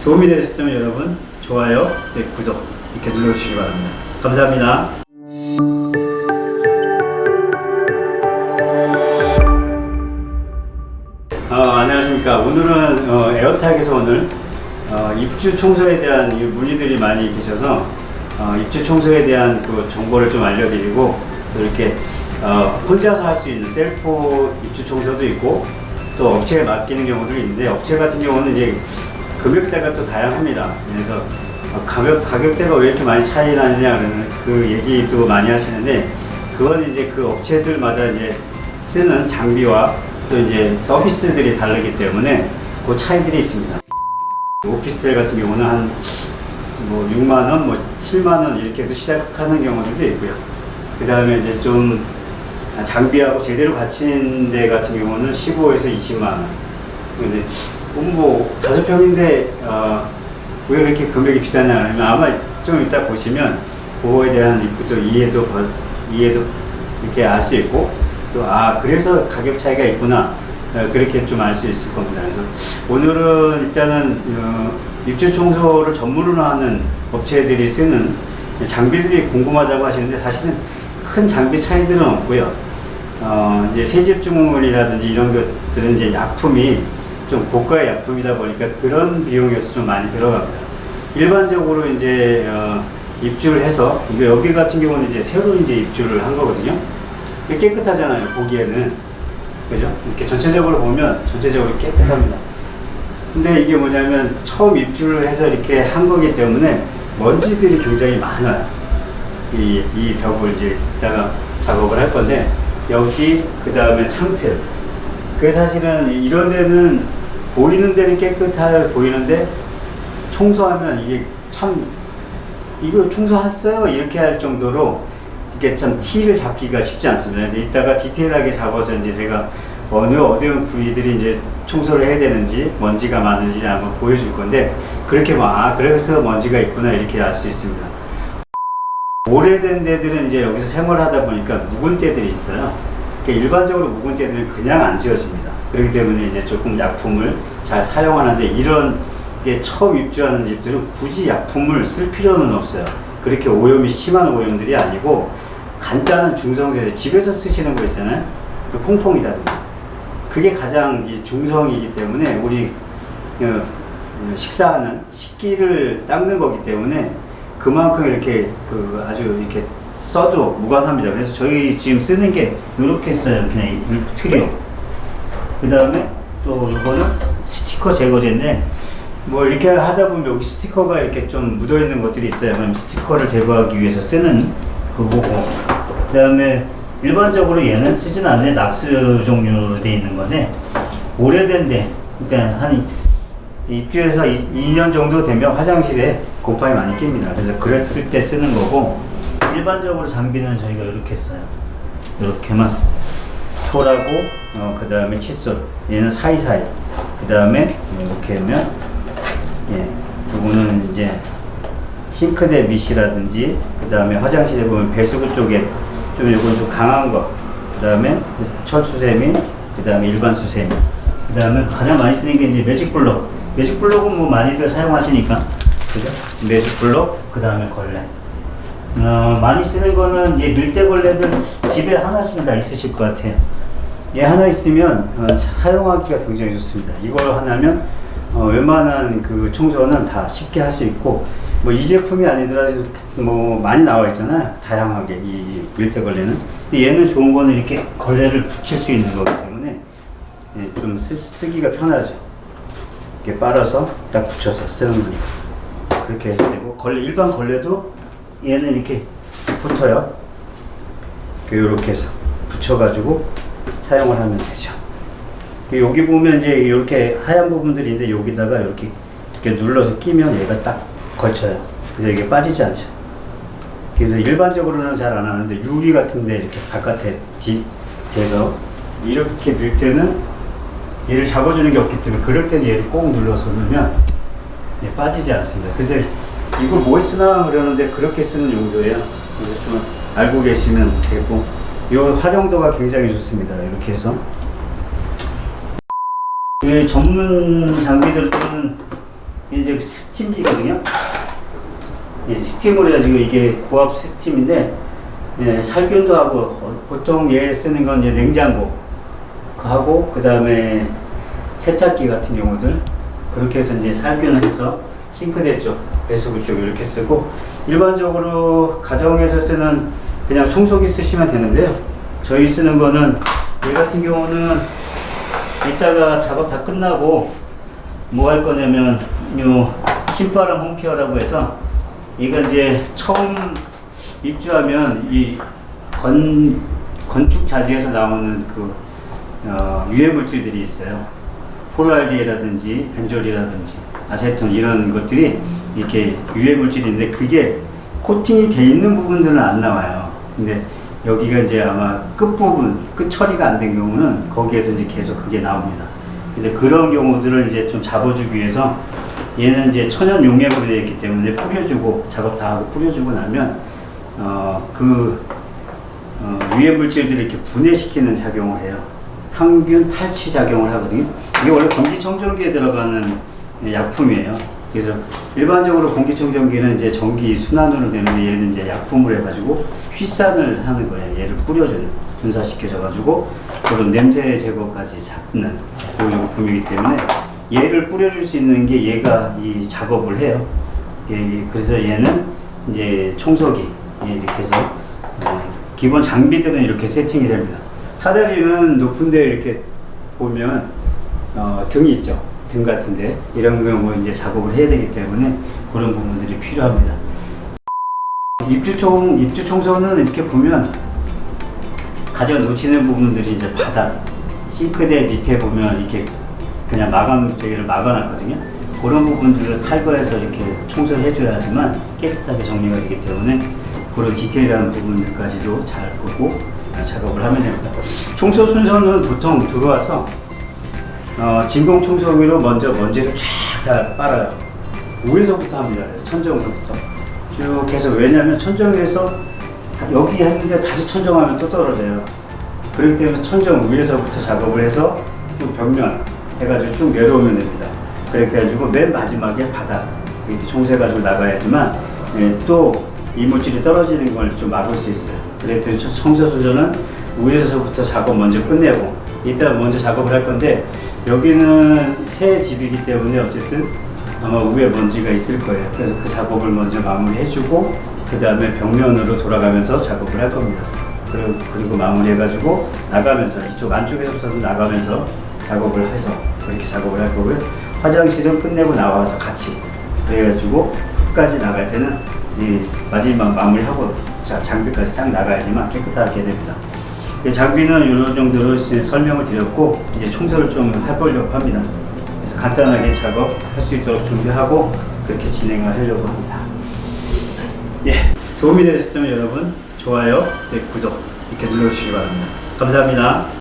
도움이 되셨다면 여러분 좋아요, 네, 구독 이렇게 눌러주시기 바랍니다. 감사합니다. 안녕하십니까. 오늘은 에어탁에서 오늘 입주 청소에 대한 문의들이 많이 계셔서 입주 청소에 대한 그 정보를 좀 알려드리고, 또 이렇게 혼자서 할 수 있는 셀프 입주 청소도 있고 또 업체에 맡기는 경우도 있는데, 업체 같은 경우는 이제 금액대가 또 다양합니다. 그래서 가격대가 왜 이렇게 많이 차이 나느냐 그러는 그 얘기도 많이 하시는데, 그건 이제 그 업체들마다 이제 쓰는 장비와 또 이제 서비스들이 다르기 때문에 그 차이들이 있습니다. 오피스텔 같은 경우는 한 6만원, 7만원 이렇게 해서 시작하는 경우들도 있고요. 그 다음에 이제 좀 장비하고 제대로 갖춘 데 같은 경우는 15에서 20만원. 근데 5평인데 왜 이렇게 금액이 비싸냐 하면, 아마 좀 이따 보시면 그거에 대한 또 이해도 이렇게 알 수 있고, 또 그래서 가격 차이가 있구나, 그렇게 좀 알 수 있을 겁니다. 그래서 오늘은 일단은 입주 청소를 전문으로 하는 업체들이 쓰는 장비들이 궁금하다고 하시는데, 사실은 큰 장비 차이들은 없고요. 이제 세제주물이라든지 이런 것들은 이제 약품이 좀 고가의 약품이다 보니까 그런 비용에서 좀 많이 들어갑니다. 일반적으로 이제 입주를 해서, 여기 같은 경우는 이제 새로 이제 입주를 한 거거든요. 깨끗하잖아요, 보기에는. 그죠? 이렇게 전체적으로 보면 전체적으로 깨끗합니다. 근데 이게 뭐냐면, 처음 입주를 해서 이렇게 한 거기 때문에 먼지들이 굉장히 많아요. 이 벽을 이제 이따가 작업을 할 건데, 여기, 그 다음에 창틀. 그래서 사실은 이런 데는 보이는 데는 깨끗해 보이는데, 청소하면 이게 참, 이거 청소했어요? 이렇게 할 정도로 이게 참 티를 잡기가 쉽지 않습니다. 근데 이따가 디테일하게 잡아서 이제 제가 어느 부위들이 이제 청소를 해야 되는지, 먼지가 많은지 한번 보여줄 건데, 그렇게 그래서 먼지가 있구나 이렇게 알 수 있습니다. 오래된 데들은 이제 여기서 생활하다 보니까 묵은 때들이 있어요. 그러니까 일반적으로 묵은 때들은 그냥 안 지워집니다. 그렇기 때문에 이제 조금 약품을 잘 사용하는데, 이런 게 처음 입주하는 집들은 굳이 약품을 쓸 필요는 없어요. 그렇게 오염이 심한 오염들이 아니고, 간단한 중성세제, 집에서 쓰시는 거 있잖아요. 그 퐁퐁이라든지. 그게 가장 중성이기 때문에, 우리 식사하는 식기를 닦는 거기 때문에 그만큼 이렇게 아주 이렇게 써도 무관합니다. 그래서 저희 지금 쓰는 게 이렇게 써요. 그냥 트리오. 그 다음에 또 이거는 스티커 제거제인데, 이렇게 하다 보면 여기 스티커가 이렇게 좀 묻어 있는 것들이 있어요. 그럼 스티커를 제거하기 위해서 쓰는 그거고, 그 다음에 일반적으로 얘는 쓰진 않는데 낙스 종류로 되어 있는 건데, 오래된데, 그러니까 한 입주해서 2년 정도 되면 화장실에 곰팡이 많이 낍니다. 그래서 그랬을 때 쓰는 거고, 일반적으로 장비는 저희가 이렇게 써요. 이렇게만 씁니다. 톨하고 그 다음에 칫솔, 얘는 사이사이, 그 다음에 이렇게 하면, 요거는 이제 싱크대 밑이라든지, 그 다음에 화장실에 보면 배수구 쪽에 요건 좀 강한 거, 그 다음에 철수세미, 그 다음에 일반 수세미, 그 다음에 가장 많이 쓰는 게 이제 매직블록. 매직블록은 많이들 사용하시니까, 그죠? 매직블록, 그 다음에 걸레. 많이 쓰는 거는 이제 밀대걸레들 집에 하나씩은 다 있으실 것 같아요. 얘 하나 있으면 사용하기가 굉장히 좋습니다. 이걸 하나면 웬만한 그 청소는 다 쉽게 할 수 있고, 이 제품이 아니더라도 많이 나와 있잖아요. 다양하게, 이 밀대걸레는. 근데 얘는 좋은 거는 이렇게 걸레를 붙일 수 있는 거기 때문에 좀 쓰기가 편하죠. 이렇게 빨아서 딱 붙여서 쓰는 거니까. 그렇게 해서 되고, 일반 걸레도 얘는 이렇게 붙어요. 이렇게 해서 붙여가지고 사용을 하면 되죠. 여기 보면 이제 이렇게 하얀 부분들인데, 여기다가 이렇게 눌러서 끼면 얘가 딱 걸쳐요. 그래서 이게 빠지지 않죠. 그래서 일반적으로는 잘 안 하는데, 유리 같은데 이렇게 바깥에 대서 이렇게 밀 때는 얘를 잡아주는 게 없기 때문에, 그럴 때는 얘를 꼭 눌러서 넣으면 얘 빠지지 않습니다. 그래서 이걸 뭐 쓰나 그러는데, 그렇게 쓰는 용도예요. 그래서 좀 알고 계시면 되고, 이 활용도가 굉장히 좋습니다. 이렇게 해서 전문 장비들은 이제 스팀기거든요. 예, 스팀으로 해가지고 이게 고압 스팀인데, 예, 살균도 하고, 보통 얘 쓰는 건 이제 냉장고 하고, 그 다음에 세탁기 같은 경우들, 그렇게 해서 이제 살균을 해서 싱크대 쪽, 배수구 쪽 이렇게 쓰고, 일반적으로 가정에서 쓰는 그냥 청소기 쓰시면 되는데요. 저희 쓰는 거는, 얘 같은 경우는 이따가 작업 다 끝나고 뭐 할 거냐면, 요 신바람 홈케어라고 해서, 이건 이제 처음 입주하면 이 건축 자재에서 나오는 그 유해 물질들이 있어요. 포르알디에라든지 벤졸이라든지 아세톤 이런 것들이 이렇게 유해 물질인데, 그게 코팅이 돼 있는 부분들은 안 나와요. 근데 여기가 이제 아마 끝부분, 끝 처리가 안 된 경우는 거기에서 이제 계속 그게 나옵니다. 그래서 그런 경우들을 이제 좀 잡아주기 위해서, 얘는 이제 천연 용액으로 되어 있기 때문에 뿌려주고, 작업 다 하고 뿌려주고 나면 유해 물질들을 이렇게 분해시키는 작용을 해요. 항균 탈취 작용을 하거든요. 이게 원래 공기청정기에 들어가는 약품이에요. 그래서 일반적으로 공기청정기는 이제 전기 순환으로 되는데, 얘는 이제 약품을 해가지고 휘산을 하는 거예요. 얘를 뿌려주는, 분사시켜줘가지고 그런 냄새 제거까지 잡는 그 용품이기 때문에, 얘를 뿌려줄 수 있는 게 얘가 이 작업을 해요. 그래서 얘는 이제 청소기, 이렇게 해서 기본 장비들은 이렇게 세팅이 됩니다. 사다리는 높은데 이렇게 보면 등이 있죠. 등 같은데 이런 경우 이제 작업을 해야 되기 때문에 그런 부분들이 필요합니다. 입주 청소는 이렇게 보면 가장 놓치는 부분들이 이제 바닥, 싱크대 밑에 보면 이렇게 그냥 마감재를 막아놨거든요. 그런 부분들을 탈거해서 이렇게 청소를 해줘야지만 깨끗하게 정리가 되기 때문에, 그런 디테일한 부분들까지도 잘 보고 작업을 하면 됩니다. 청소 순서는 보통 들어와서 진공 청소기로 먼저 먼지를 쫙 다 빨아요. 위에서부터 합니다. 천정서부터 쭉 해서, 왜냐하면 천정에서 여기 했는데 다시 천정하면 또 떨어져요. 그렇기 때문에 천정 위에서부터 작업을 해서 쭉 벽면 해가지고 쭉 내려오면 됩니다. 그렇게 해가지고 맨 마지막에 바닥 이렇게 청소해가지고 나가야지만, 또 이물질이 떨어지는 걸 좀 막을 수 있어요. 그랬더니 청소 순서는 위에서부터 작업 먼저 끝내고, 이따 먼저 작업을 할 건데, 여기는 새 집이기 때문에 어쨌든 아마 위에 먼지가 있을 거예요. 그래서 그 작업을 먼저 마무리해주고, 그 다음에 벽면으로 돌아가면서 작업을 할 겁니다. 그리고 마무리해가지고 나가면서, 이쪽 안쪽에서부터 나가면서 작업을 해서 그렇게 작업을 할 거고요. 화장실은 끝내고 나와서 같이, 그래가지고 끝까지 나갈 때는 이 마지막 마무리하고 장비까지 딱 나가야지만 깨끗하게 됩니다. 장비는 이런 정도로 설명을 드렸고, 이제 청소를 좀 해보려고 합니다. 그래서 간단하게 작업할 수 있도록 준비하고 그렇게 진행을 하려고 합니다. 예, 도움이 되셨다면 여러분 좋아요, 구독 이렇게 눌러주시기 바랍니다. 감사합니다.